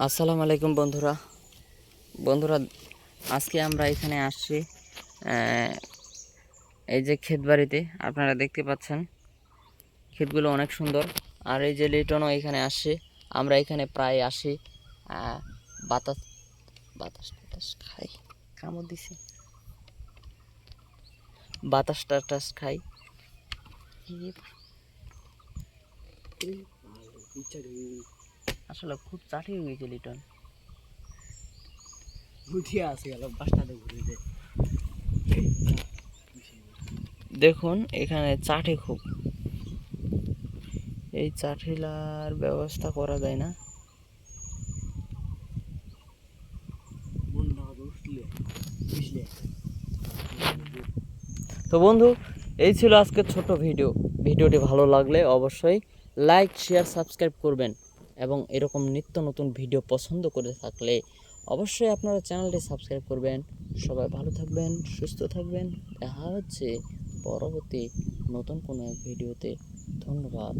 আসসালামু আলাইকুম বন্ধুরা। বন্ধুরা, আজকে আমরা এখানে আসছি এই যে ক্ষেত বাড়িতে আপনারা দেখতে পাচ্ছেন ক্ষেতগুলো অনেক সুন্দর। আর এই যে লিটনও এখানে আসছে। আমরা এখানে প্রায় আসি, বাতাস বাতাস টাতাস খাই, কামড় দিছে, বাতাস টাতাস খাই। আসলে খুব চাটি হয়ে গেছে লিটন। দেখুন এখানে চাটে খুব, এই চাটিলার ব্যবস্থা করা যায় না। তো বন্ধু, এই ছিল আজকের ছোট ভিডিওটি ভালো লাগলে অবশ্যই লাইক শেয়ার সাবস্ক্রাইব করবেন এবং এরকম নিত্য নতুন ভিডিও পছন্দ করে থাকলে অবশ্যই আপনারা চ্যানেলটি সাবস্ক্রাইব করবেন। সবাই ভালো থাকবেন, সুস্থ থাকবেন। দেখা হচ্ছে পরবর্তী নতুন কোনো এক ভিডিওতে। ধন্যবাদ।